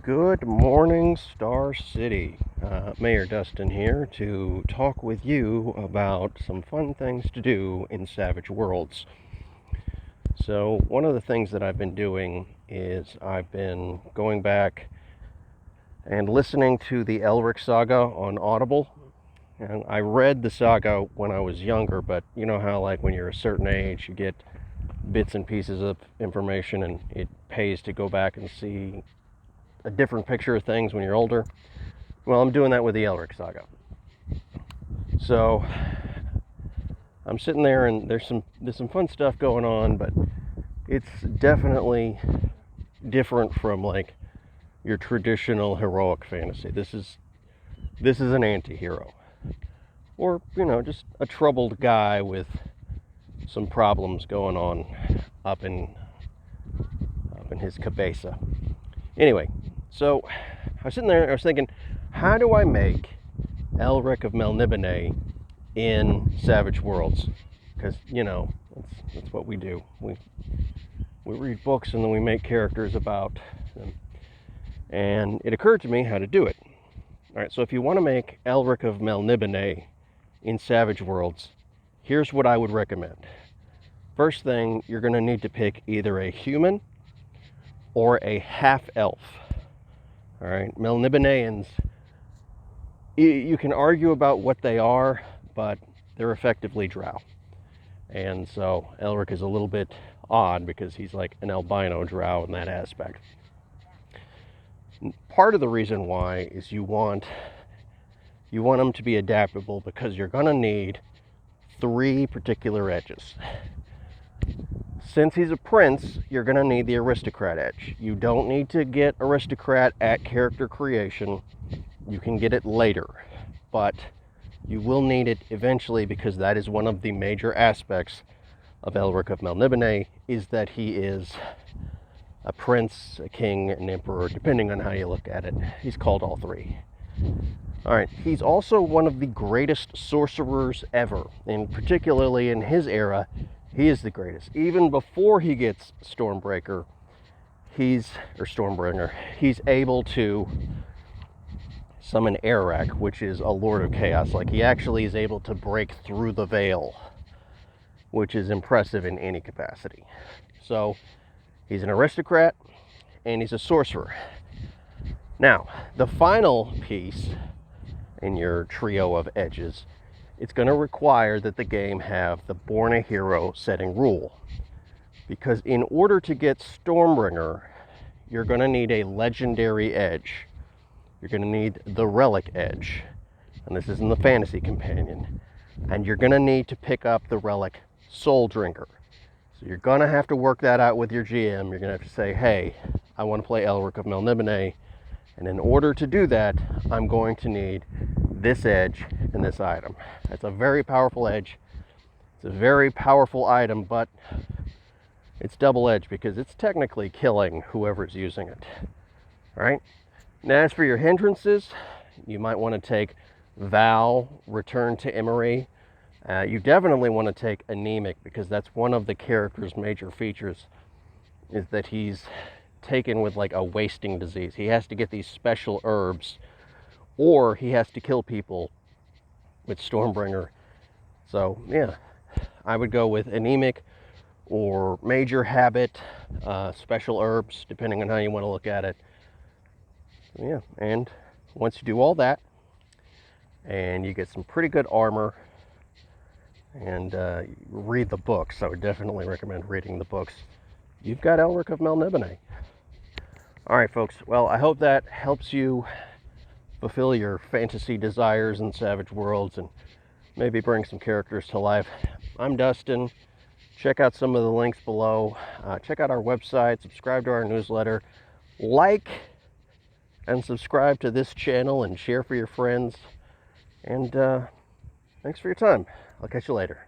Good morning, Star City. Mayor Dustin here to talk with you about some fun things to do in Savage Worlds. So one of the things that I've been doing is I've been going back and listening to the Elric saga on Audible. And I read the saga when I was younger, but you know how like when you're a certain age you get bits and pieces of information and it pays to go back and see a different picture of things when you're older. Well, I'm doing that with the Elric saga. So I'm sitting there and there's some fun stuff going on, but it's definitely different from like your traditional heroic fantasy. This is an anti-hero, or just a troubled guy with some problems going on up in his cabeza. Anyway, so I was sitting there, I was thinking, how do I make Elric of Melnibone in Savage Worlds? Because, that's what we do. We read books and then we make characters about them. And it occurred to me how to do it. All right, so if you want to make Elric of Melnibone in Savage Worlds, here's what I would recommend. First thing, you're going to need to pick either a human or a half-elf. All right, Melniboneans, you can argue about what they are, but they're effectively drow. And so Elric is a little bit odd because he's like an albino drow in that aspect. Part of the reason why is you want him to be adaptable because you're going to need 3 particular edges. Since he's a prince, you're going to need the aristocrat edge. You don't need to get aristocrat at character creation. You can get it later. But you will need it eventually because that is one of the major aspects of Elric of Melnibone, is that he is a prince, a king, an emperor, depending on how you look at it. He's called all 3. Alright, he's also one of the greatest sorcerers ever, and particularly in his era, he is the greatest. Even before he gets Stormbreaker, Stormbringer, he's able to summon Elric, which is a Lord of Chaos. Like, he actually is able to break through the veil, which is impressive in any capacity. So, he's an aristocrat, and he's a sorcerer. Now, the final piece in your trio of edges, it's going to require that the game have the Born a Hero setting rule. Because in order to get Stormbringer, you're going to need a legendary edge. You're going to need the relic edge. And this is in the fantasy companion. And you're going to need to pick up the relic Soul Drinker. So you're going to have to work that out with your GM. You're going to have to say, hey, I want to play Elric of Melnibone. And in order to do that, I'm going to need this edge and this item. It's a very powerful edge. It's a very powerful item, but it's double-edged because it's technically killing whoever's using it. All right? Now, as for your hindrances, you might want to take Val, Return to Emery. You definitely want to take Anemic because that's one of the character's major features, is that he's taken with like a wasting disease. He has to get these special herbs, or he has to kill people with Stormbringer. So yeah, I would go with Anemic or Major Habit, special herbs, depending on how you want to look at it. Yeah, and once you do all that, and you get some pretty good armor, and read the books, I would definitely recommend reading the books, you've got Elric of Melnibone. All right, folks. Well, I hope that helps you fulfill your fantasy desires in Savage Worlds and maybe bring some characters to life. I'm Dustin. Check out some of the links below. Check out our website. Subscribe to our newsletter. Like and subscribe to this channel and share for your friends. And thanks for your time. I'll catch you later.